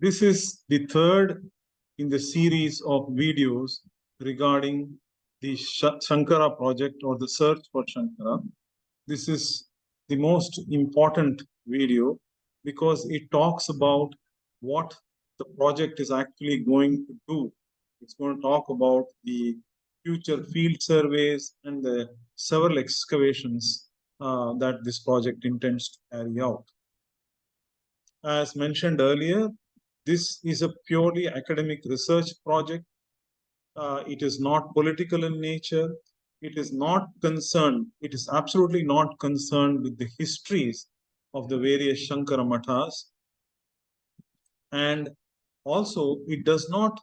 This is the third in the series of videos regarding the Sankara project or the search for Sankara. This is the most important video because it talks about what the project is actually going to do. It's going to talk about the future field surveys and the several excavations that this project intends to carry out. As mentioned earlier, this is a purely academic research project. It is not political in nature. It is not concerned, it is absolutely not concerned with the histories of the various Shankara Mathas. And also, it does not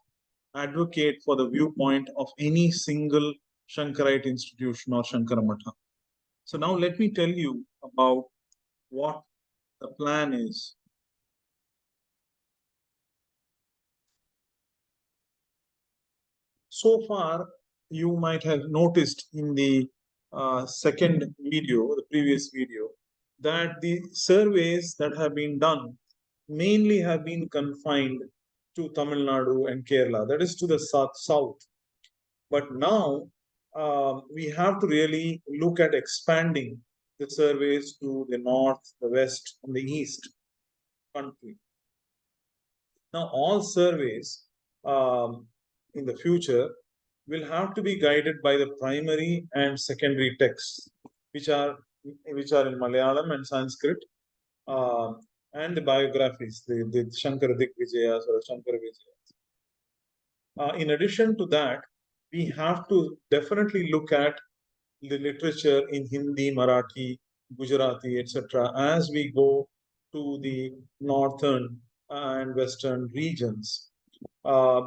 advocate for the viewpoint of any single Shankarite institution or Shankara Matha. So now let me tell you about what the plan is. So far, you might have noticed in the second video, the previous video, that the surveys that have been done mainly have been confined to Tamil Nadu and Kerala, that is to the south. But now we have to really look at expanding the surveys to the north, the west, and the east country. Now, all surveys in the future will have to be guided by the primary and secondary texts, which are in Malayalam and Sanskrit, and the biographies, the Shankara Vijayas or Shankara Vijayas. In addition to that, we have to definitely look at the literature in Hindi, Marathi, Gujarati, etc. as we go to the northern and western regions.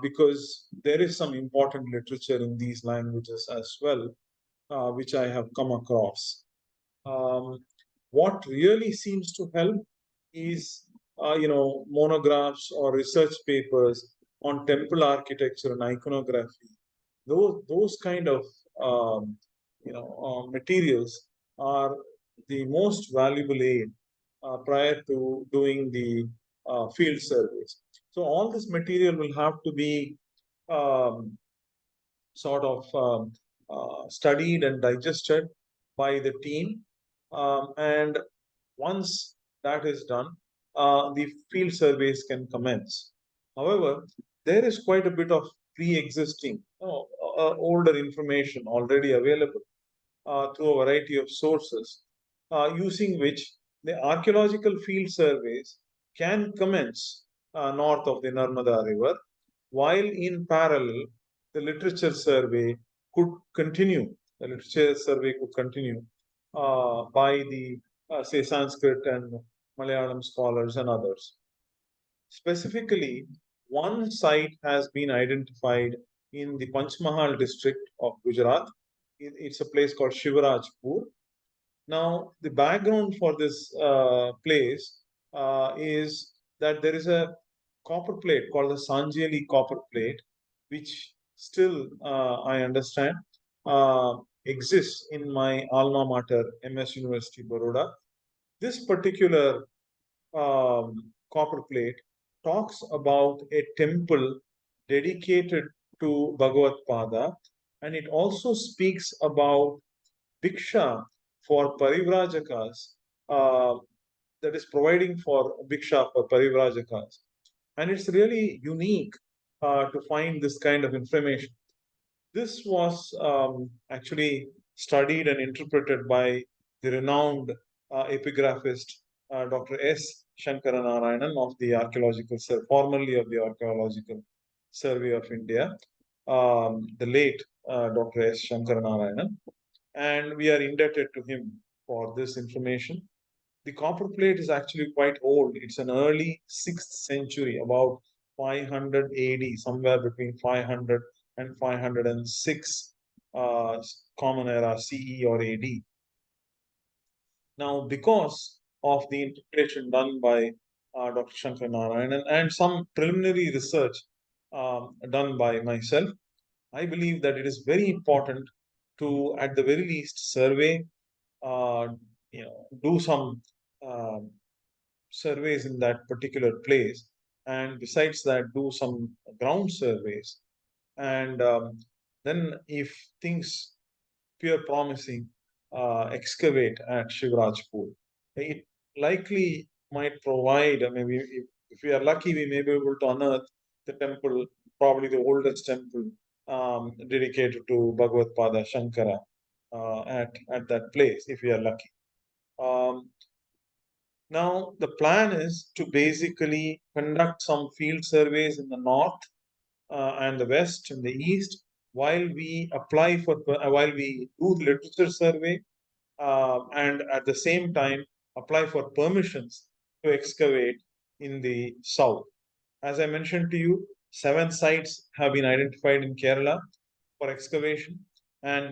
Because there is some important literature in these languages as well, which I have come across. What really seems to help is, monographs or research papers on temple architecture and iconography. Those kind of materials are the most valuable aid prior to doing the field surveys. So all this material will have to be sort of studied and digested by the team. And once that is done, the field surveys can commence. However, there is quite a bit of pre-existing, older information already available through a variety of sources, using which the archaeological field surveys can commence north of the Narmada River, while in parallel, the literature survey could continue. The literature survey could continue by the, say, Sanskrit and Malayalam scholars and others. Specifically, one site has been identified in the Panchmahal district of Gujarat. It's a place called Shivarajpur. Now, the background for this place is that there is a copper plate called the Sanjeli copper plate, which still, I understand, exists in my alma mater, MS University, Baroda. This particular copper plate talks about a temple dedicated to Bhagavat Pada, and it also speaks about Diksha for Parivrajakas, that is providing for Diksha for Parivrajakas. And it's really unique to find this kind of information. This was actually studied and interpreted by the renowned epigraphist Dr. S. Shankara Narayanan of the formerly of the Archaeological Survey of India, the late Dr. S. Shankara Narayanan, and we are indebted to him for this information. The copper plate is actually quite old. It's an early 6th century, about 500 AD, somewhere between 500 and 506 Common Era CE or AD. Now, because of the interpretation done by Dr. Shankar Narayanan and some preliminary research done by myself, I believe that it is very important to, at the very least, survey, do some surveys in that particular place and besides that, do some ground surveys. And then, if things appear promising, excavate at Shivarajpur. It likely might provide, maybe if we are lucky, we may be able to unearth the temple, probably the oldest temple dedicated to Bhagavad Pada Shankara at that place, if we are lucky. Um, Now, the plan is to basically conduct some field surveys in the north and the west and the east while we apply for, while we do the literature survey, and at the same time apply for permissions to excavate in the south. As I mentioned to you, 7 sites have been identified in Kerala for excavation, and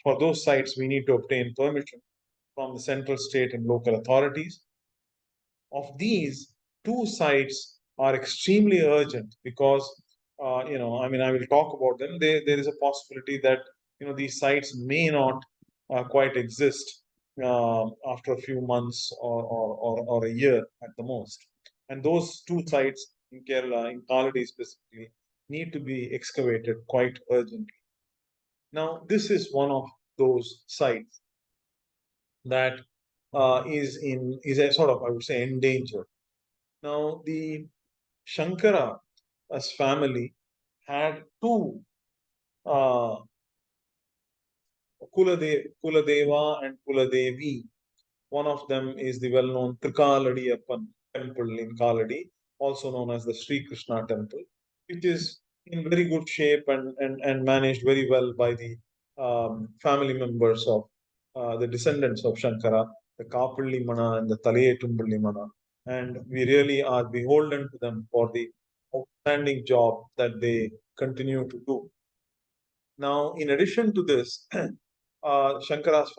for those sites we need to obtain permission from the central, state, and local authorities. Of these, 2 sites are extremely urgent because, I mean, I will talk about them. There is a possibility that these sites may not quite exist after a few months or a year at the most. And those 2 sites in Kerala, in Kaladi specifically, need to be excavated quite urgently. Now, this is one of those sites that is a sort of, I would say, endangered. Now, the Shankara as family had two uh, Kuladeva and Kuladevi. One of them is the well-known Trikaladiappan temple in Kaladi, also known as the Sri Krishna temple, which is in very good shape and managed very well by the family members of the descendants of Shankara, the Kapalli Mana and the Talayetumbulli Mana. And we really are beholden to them for the outstanding job that they continue to do. Now, in addition to this, Shankara's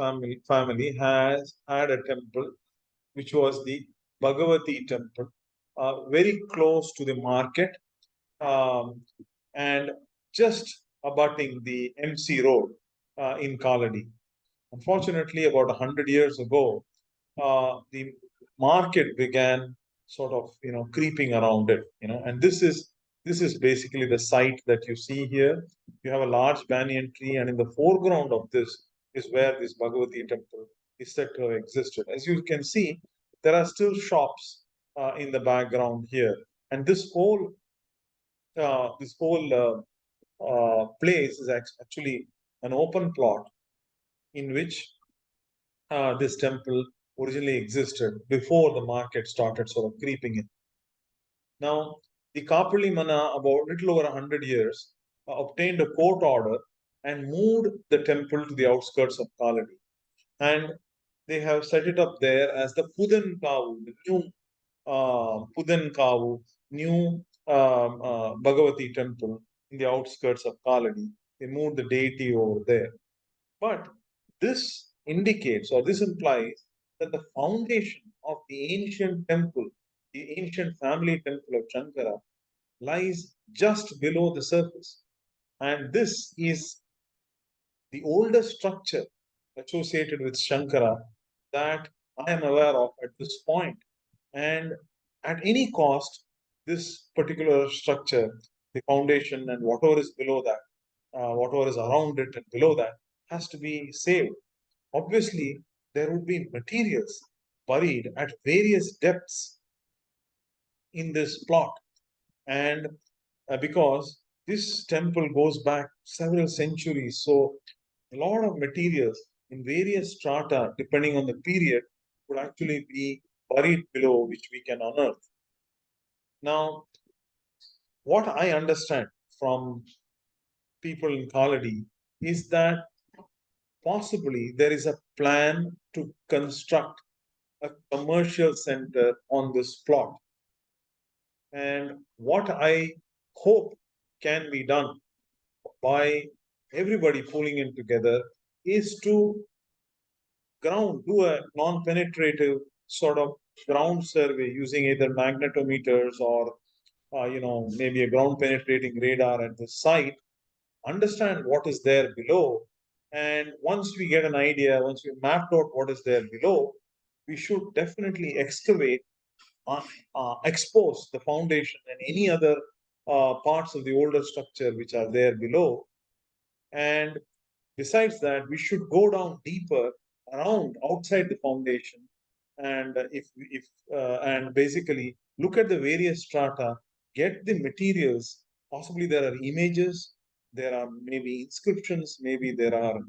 family has had a temple which was the Bhagavati temple, very close to the market, um, and just abutting the MC Road in Kaladi. Unfortunately, about 100 years ago, the market began sort of creeping around it, and this is basically the site that you see here. You have a large banyan tree, and in the foreground of this is where this Bhagavati temple is said to have existed. As you can see, there are still shops in the background here, and this whole place is actually an open plot in which this temple originally existed before the market started sort of creeping in. Now, the Kapali Mana, about little over 100 years, obtained a court order and moved the temple to the outskirts of Kaladi. And they have set it up there as the Pudan Kavu, the new Pudan Kavu, new Bhagavati temple in the outskirts of Kaladi. They moved the deity over there. But this indicates or this implies that the foundation of the ancient temple, the ancient family temple of Shankara, lies just below the surface. And this is the oldest structure associated with Shankara that I am aware of at this point. And at any cost, this particular structure, the foundation and whatever is below that, whatever is around it and below that, has to be saved. Obviously, there would be materials buried at various depths in this plot. And because this temple goes back several centuries, so a lot of materials in various strata, depending on the period, would actually be buried below, which we can unearth. Now, what I understand from people in Kaladi is that possibly there is a plan to construct a commercial center on this plot. And what I hope can be done by everybody pulling in together is to do a non-penetrative sort of ground survey using either magnetometers or maybe a ground penetrating radar at the site, understand what is there below, and once we get an idea, once we mapped out what is there below, we should definitely excavate expose the foundation and any other parts of the older structure which are there below. And besides that, we should go down deeper around outside the foundation, and and basically look at the various strata, get the materials. Possibly there are images, there are maybe inscriptions, maybe there are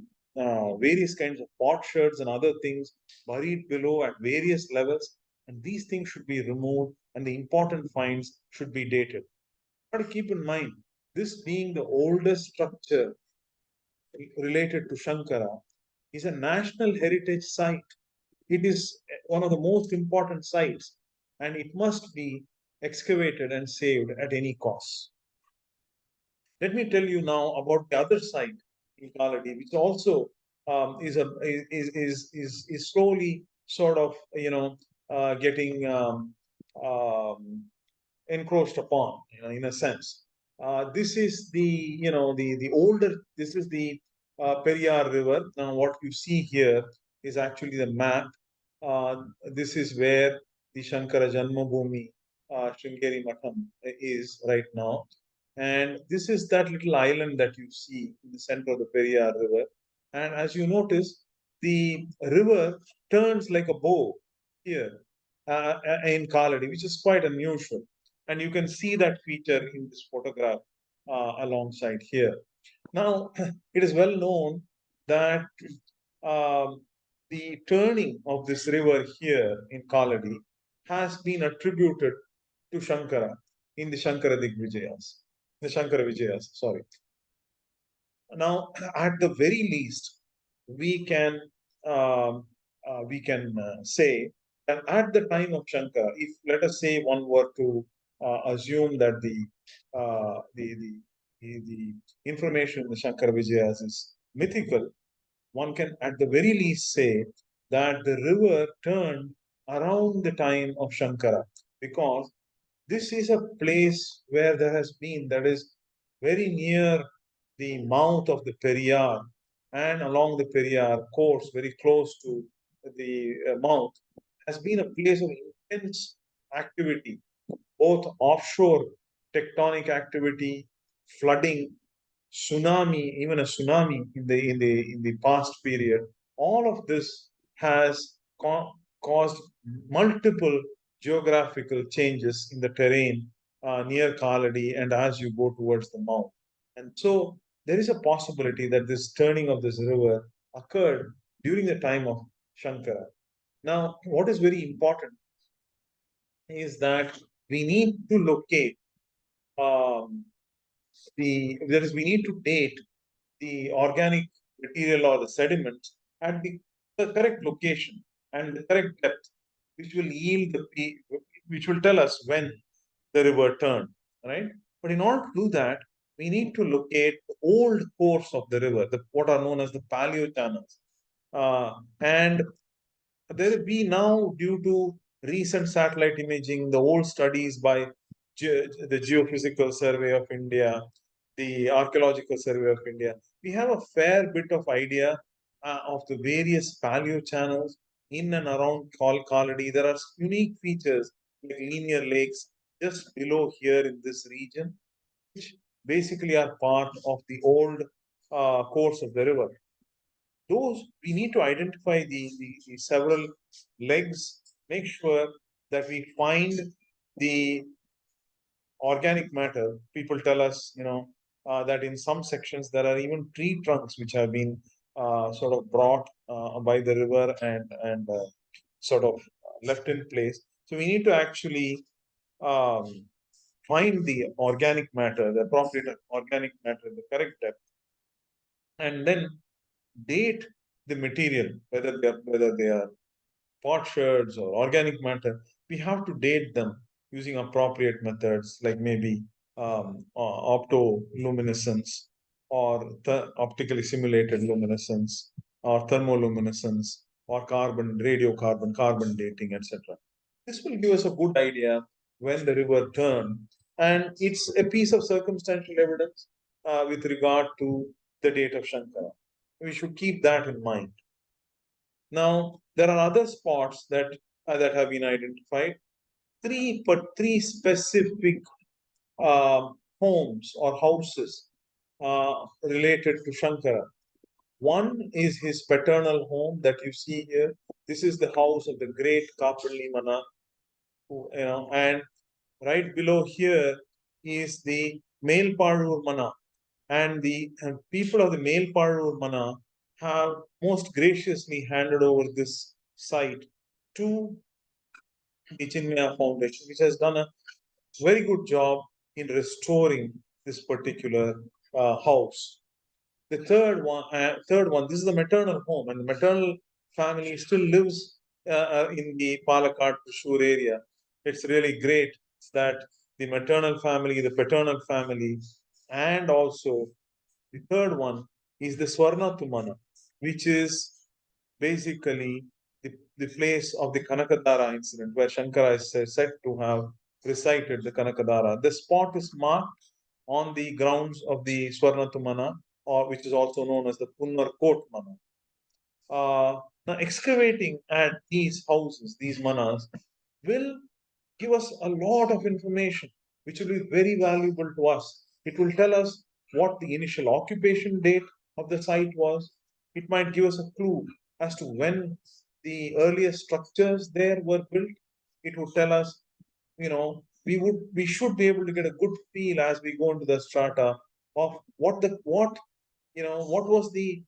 various kinds of potsherds and other things buried below at various levels, and these things should be removed, and the important finds should be dated. Got to keep in mind, this being the oldest structure related to Shankara, is a national heritage site. It is one of the most important sites, and it must be excavated and saved at any cost. Let me tell you now about the other site in Kaladi, which also is slowly sort of getting encroached upon, in a sense. This is the older. This is the Periyar River. Now, what you see here is actually the map. This is where the Shankara Janmabhoomi, Sringeri Matham is right now, and this is that little island that you see in the center of the Periyar River. And as you notice, the river turns like a bow here in Kaladi, which is quite unusual. And you can see that feature in this photograph alongside here. Now, it is well known that um, the turning of this river here in Kaladi has been attributed to Shankara in the Shankara Digvijayas, the Shankara Vijayas, sorry. Now, at the very least, we can say that at the time of Shankara, if let us say one were to assume that uh, the, the the information in the Shankara Vijayas is mythical, one can at the very least say that the river turned around the time of Shankara, because this is a place where there has been, that is very near the mouth of the Periyar, and along the Periyar course, very close to the mouth, has been a place of intense activity, both offshore tectonic activity, flooding, tsunami, even a tsunami in the past period. All of this has caused multiple geographical changes in the terrain near Kaladi and as you go towards the mouth. And so there is a possibility that this turning of this river occurred during the time of Shankara. Now, what is very important is that we need to locate um, we need to date the organic material or the sediments at the correct location and the correct depth, which will yield which will tell us when the river turned, right? But in order to do that, we need to locate the old course of the river, what are known as the paleo channels. And there will be now, due to recent satellite imaging, the old studies by the Geophysical Survey of India, the Archaeological Survey of India, we have a fair bit of idea of the various paleo channels in and around Kaladi. There are unique features like linear lakes just below here in this region, which basically are part of the old course of the river. Those we need to identify the several legs, make sure that we find the organic matter. People tell us, that in some sections there are even tree trunks which have been sort of brought by the river and sort of left in place. So we need to actually um, find the organic matter, the appropriate organic matter, the correct depth, and then date the material, whether they are potsherds or organic matter. We have to date them using appropriate methods, like maybe optoluminescence or optically simulated luminescence or thermoluminescence or carbon dating, etc. This will give us a good idea when the river turned, and it's a piece of circumstantial evidence with regard to the date of Shankara. We should keep that in mind. Now, there are other spots that have been identified. three specific homes or houses related to Shankara. One is his paternal home that you see here. This is the house of the great Kapalli Mana, and right below here is the Melparur Mana. And the people of the Melparur Mana have most graciously handed over this site to the Chinmaya Foundation, which has done a very good job in restoring this particular house. The third one, this is the maternal home, and the maternal family still lives in the Palakkad Trishur area. It's really great that the maternal family, the paternal family, and also the third one is the Swarna Tumana, which is basically the place of the Kanakadara incident, where Shankara is said to have recited the Kanakadara. The spot is marked on the grounds of the Swarnatumana, or which is also known as the Punnar Kot Mana. Now, excavating at these houses, these manas, will give us a lot of information, which will be very valuable to us. It will tell us what the initial occupation date of the site was. It might give us a clue as to when the earliest structures there were built. It would tell us, we should be able to get a good feel as we go into the strata of what was the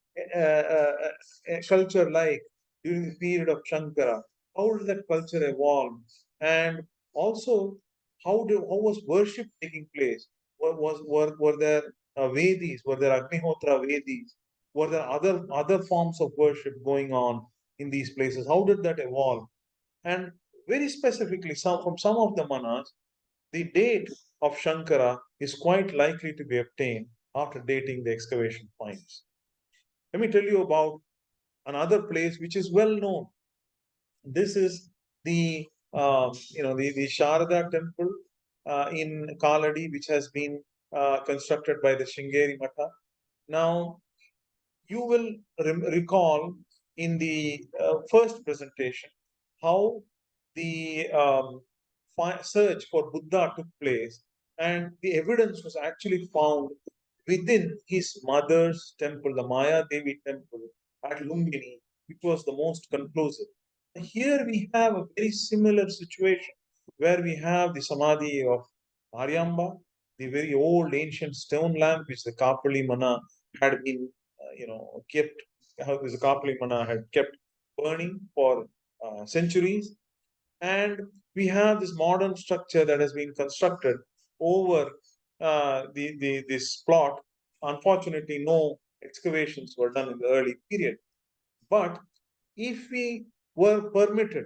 culture like during the period of Shankara? How did that culture evolve? And also, how was worship taking place? Were there Vedis? Were there Agnihotra Vedis? Were there other forms of worship going on in these places? How did that evolve? And very specifically, from some of the manas, the date of Shankara is quite likely to be obtained after dating the excavation finds. Let me tell you about another place which is well known. This is the Sharada temple in Kaladi, which has been constructed by the Shringeri Mata. Now, you will recall in the first presentation how the search for Buddha took place, and the evidence was actually found within his mother's temple, the Maya Devi temple at Lumbini, which was the most conclusive. Here we have a very similar situation where we have the Samadhi of Aryamba, the very old ancient stone lamp which the Kapali Mana had been, kept, how the Kapali Mana had kept burning for centuries. And we have this modern structure that has been constructed over this plot. Unfortunately, no excavations were done in the early period. But if we were permitted,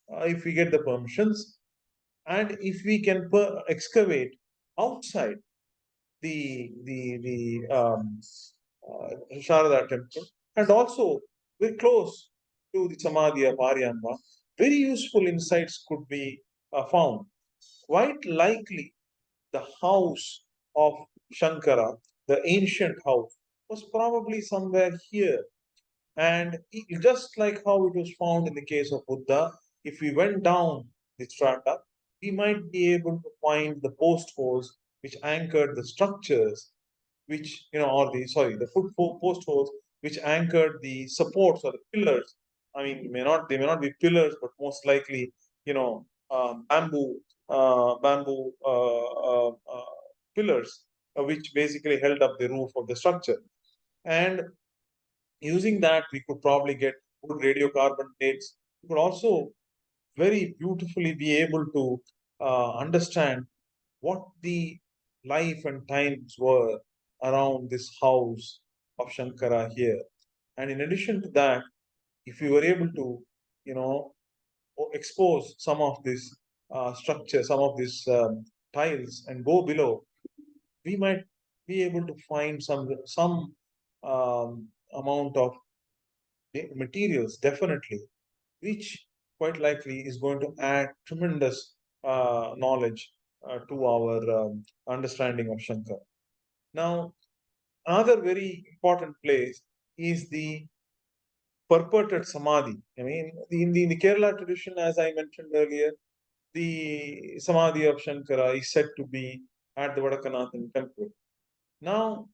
if we get the permissions, and if we can excavate outside the Sharada temple, and also very close to the Samadhi of Aryamba, very useful insights could be found. Quite likely, the house of Shankara, the ancient house, was probably somewhere here. And just like how it was found in the case of Buddha, if we went down the strata, we might be able to find the post holes which anchored the structures, which, or the post holes which anchored the supports or the pillars. I mean, they may not be pillars, but most likely, bamboo pillars, which basically held up the roof of the structure. And using that, we could probably get good radiocarbon dates. We could also very beautifully be able to understand what the life and times were around this house of Shankara here. And in addition to that, if we were able to, expose some of this structure, some of these tiles, and go below, we might be able to find some amount of materials, definitely, which quite likely is going to add tremendous knowledge to our understanding of Shankar. Now, another very important place is the purported Samadhi. I mean, in the Kerala tradition, as I mentioned earlier, the Samadhi of Shankara is said to be at the Vadakhanathan temple. Now,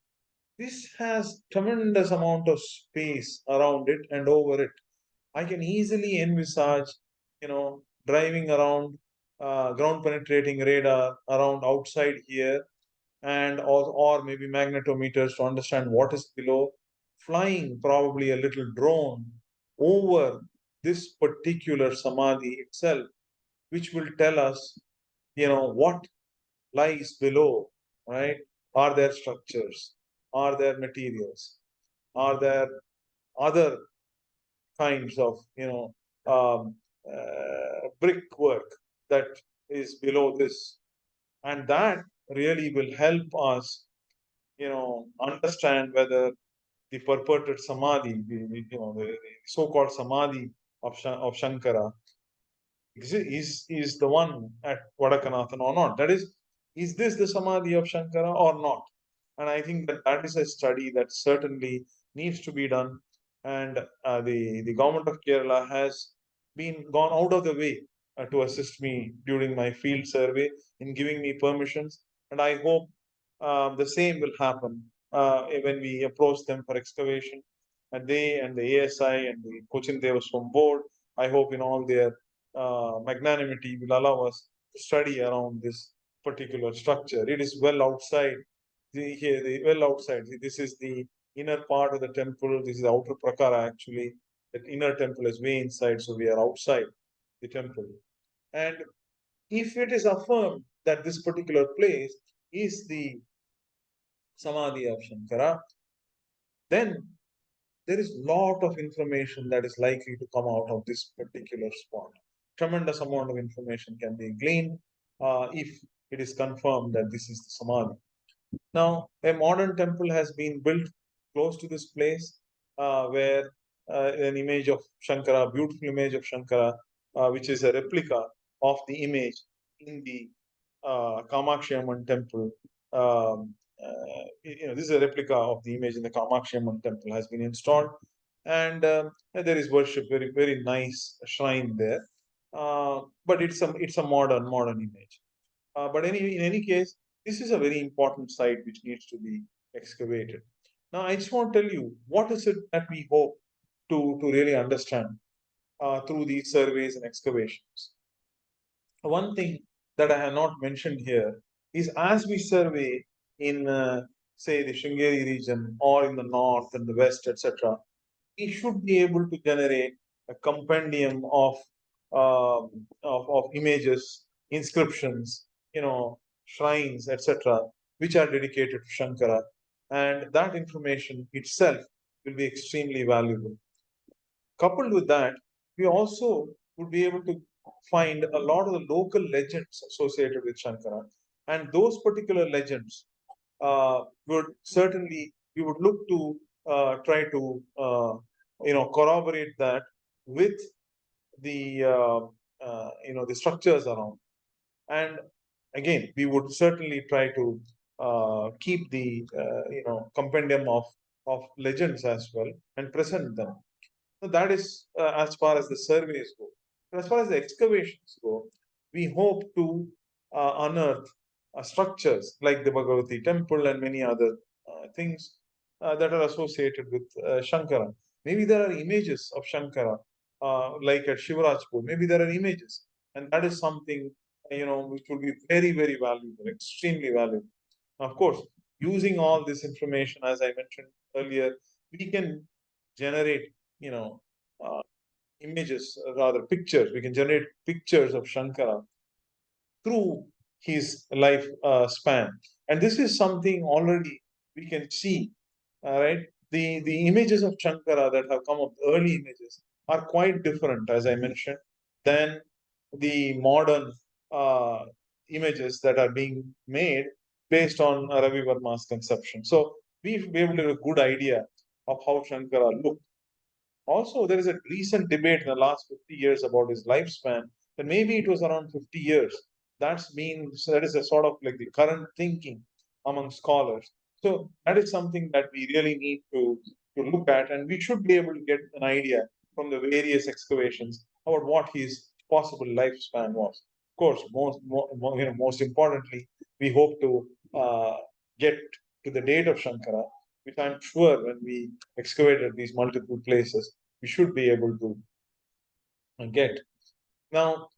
this has tremendous amount of space around it and over it. I can easily envisage, driving around ground penetrating radar around outside here, and or maybe magnetometers to understand what is below, flying probably a little drone over this particular samadhi itself, which will tell us, what lies below, right? Are there structures? Are there materials? Are there other kinds of, brickwork that is below this? And that really will help us, understand whether the purported samadhi, the so-called samadhi of Shankara, is the one at Vadakhanathan or not. That is this the Samadhi of Shankara or not? And I think that that is a study that certainly needs to be done. And the government of Kerala has been gone out of the way to assist me during my field survey in giving me permissions. And I hope the same will happen when we approach them for excavation. And they and the ASI and the Cochin Devaswam board, I hope in all their magnanimity will allow us to study around this particular structure. It is well outside well outside. See, this is the inner part of the temple. This is the outer prakara actually. The inner temple is way inside, so we are outside the temple. And if it is affirmed that this particular place is the Samadhi of Shankara, then there is lot of information that is likely to come out of this particular spot. Tremendous amount of information can be gleaned if it is confirmed that this is the Samadhi. Now, a modern temple has been built close to this place where an image of Shankara, beautiful image of Shankara, which is a replica of the image in the Kamakshi Amman temple. This is a replica of the image in the Kamakshi Amman temple has been installed, and there is worship, very very nice shrine there. But it's a modern image. But in any case, this is a very important site which needs to be excavated. Now, I just want to tell you what is it that we hope to really understand through these surveys and excavations. One thing that I have not mentioned here is as we survey in, say, the Shringeri region or in the north and the west, etc., we should be able to generate a compendium of images, inscriptions, shrines, etc., which are dedicated to Shankara, and that information itself will be extremely valuable. Coupled with that, we also would be able to find a lot of the local legends associated with Shankara, and those particular legends would certainly we would look to try to corroborate that with the the structures around. And again, we would certainly try to keep the compendium of legends as well and present them. So that is as far as the surveys go. But as far as the excavations go, we hope to unearth structures like the Bhagavati temple and many other things that are associated with Shankara. Maybe there are images of Shankara, like at Shivarajpur. Maybe there are images, and that is something which will be very, very valuable, extremely valuable. Of course, using all this information, as I mentioned earlier, we can generate, you know, uh, images, rather pictures. We can generate pictures of Shankara through his life span. And this is something already we can see, right? The images of Shankara that have come up, early images, are quite different, as I mentioned, than the modern uh, images that are being made based on Ravi Verma's conception. So we'll be able to have a good idea of how Shankara looked. Also, there is a recent debate in the last 50 years about his lifespan, that maybe it was around 50 years. That is a sort of like the current thinking among scholars. So that is something that we really need to look at, and we should be able to get an idea from the various excavations about what his possible lifespan was. course, most importantly, we hope to get to the date of Shankara, which I'm sure when we excavated these multiple places, we should be able to get. Now,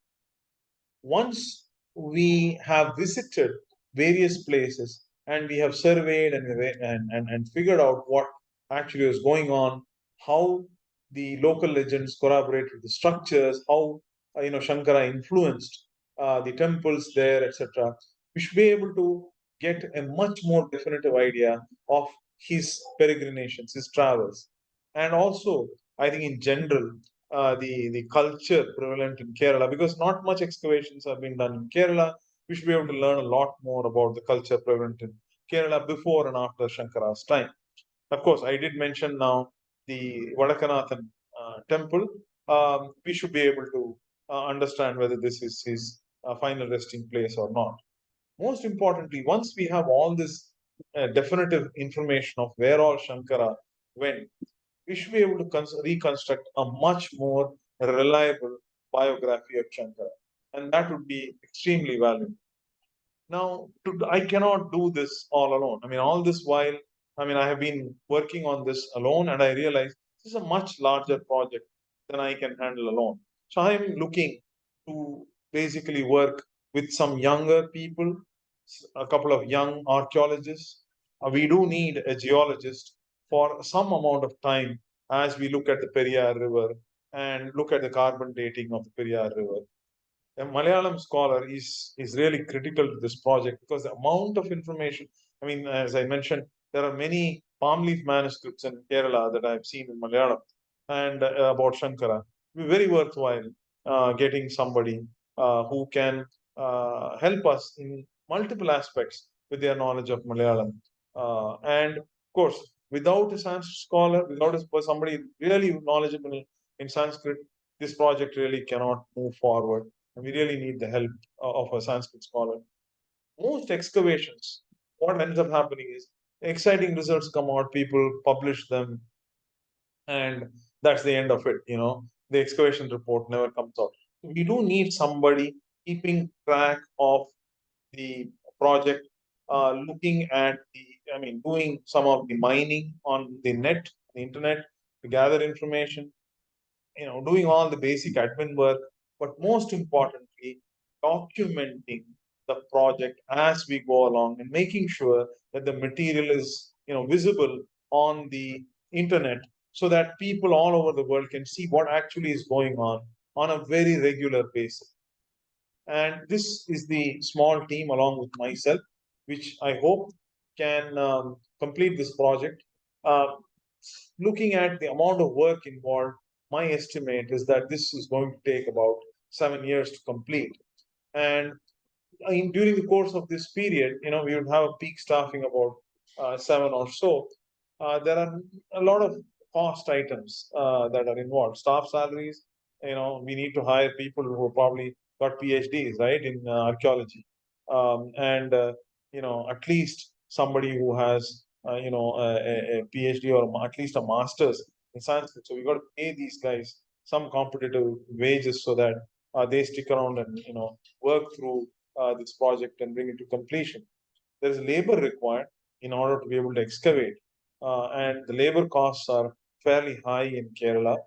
once we have visited various places and we have surveyed and figured out what actually is going on, how the local legends corroborate with the structures, how Shankara influenced the temples there, etc., we should be able to get a much more definitive idea of his peregrinations, his travels, and also I think in general the culture prevalent in Kerala, because not much excavations have been done in Kerala. We should be able to learn a lot more about the culture prevalent in Kerala before and after Shankara's time. Of course, I did mention now the Vadakhanathan temple. We should be able to understand whether this is his final resting place or not. Most importantly, once we have all this definitive information of where all Shankara went, we should be able to reconstruct a much more reliable biography of Shankara. And that would be extremely valuable. Now, I cannot do this all alone. I mean, all this while, I mean, I have been working on this alone, and I realize this is a much larger project than I can handle alone. So I am looking to basically work with some younger people, a couple of young archaeologists. We do need a geologist for some amount of time as we look at the Periyar River and look at the carbon dating of the Periyar River. A Malayalam scholar is really critical to this project because the amount of information. I mean, as I mentioned, there are many palm leaf manuscripts in Kerala that I've seen in Malayalam and about Shankara. It will be very worthwhile getting somebody who can help us in multiple aspects with their knowledge of Malayalam. And of course, without a Sanskrit scholar, without somebody really knowledgeable in Sanskrit, this project really cannot move forward, and we really need the help of a Sanskrit scholar. Most excavations, what ends up happening is exciting results come out, people publish them, and that's the end of it. The excavation report never comes out. We do need somebody keeping track of the project, looking at I mean, doing some of the mining on the internet to gather information, doing all the basic admin work, but most importantly, documenting the project as we go along and making sure that the material is, visible on the internet so that people all over the world can see what actually is going on a very regular basis. And this is the small team along with myself, which I hope can complete this project. Uh, Looking at the amount of work involved, my estimate is that this is going to take about 7 years to complete. And during the course of this period, we would have a peak staffing about seven or so. There are a lot of cost items that are involved. Staff salaries, we need to hire people who probably got PhDs, right, in archaeology, and at least somebody who has a PhD or at least a master's in Sanskrit. So we got to pay these guys some competitive wages so that they stick around and work through this project and bring it to completion. There is labor required in order to be able to excavate, and the labor costs are fairly high in Kerala.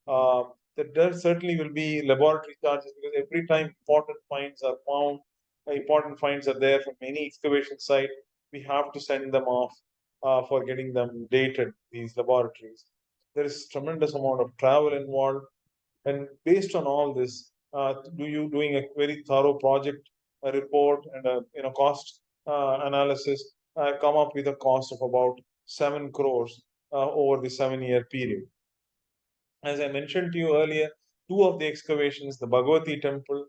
Uh, there certainly will be laboratory charges because every time important finds are found, important finds are there from any excavation site, we have to send them off for getting them dated, these laboratories. There is tremendous amount of travel involved, and based on all this, doing a very thorough project report and a cost analysis, come up with a cost of about 7 crores over the 7 year period. As I mentioned to you earlier, two of the excavations, the Bhagavati temple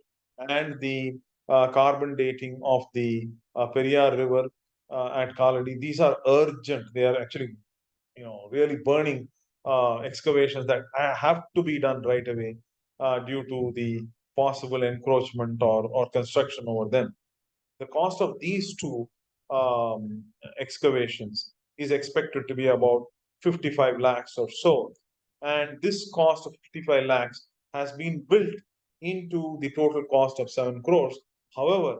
and the carbon dating of the Periyar River at Kaladi, these are urgent. They are actually, really burning excavations that have to be done right away due to the possible encroachment or construction over them. The cost of these two excavations is expected to be about 55 lakhs or so. And this cost of 55 lakhs has been built into the total cost of 7 crores. However,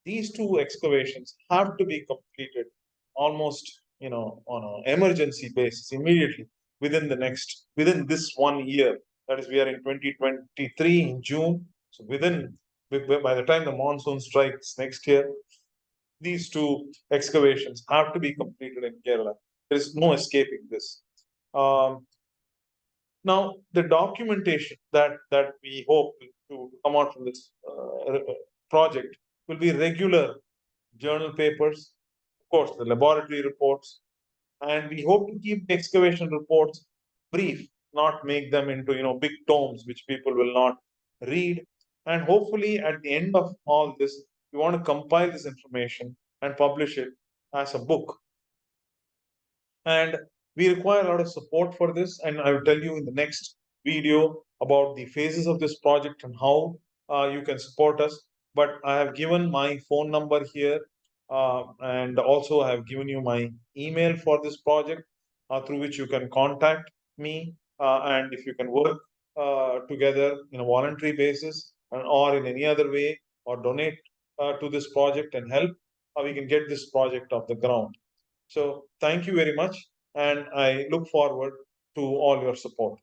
these two excavations have to be completed almost, on an emergency basis immediately within this 1 year. That is, we are in 2023 in June. So by the time the monsoon strikes next year, these two excavations have to be completed in Kerala. There is no escaping this. Um, Now, the documentation that we hope to come out from this project will be regular journal papers, of course, the laboratory reports, and we hope to keep the excavation reports brief, not make them into big tomes which people will not read. And hopefully, at the end of all this, we want to compile this information and publish it as a book. And we require a lot of support for this, and I will tell you in the next video about the phases of this project and how you can support us. But I have given my phone number here, and also I have given you my email for this project, through which you can contact me, and if you can work together in a voluntary basis, or in any other way, or donate to this project and help, we can get this project off the ground. So thank you very much, and I look forward to all your support.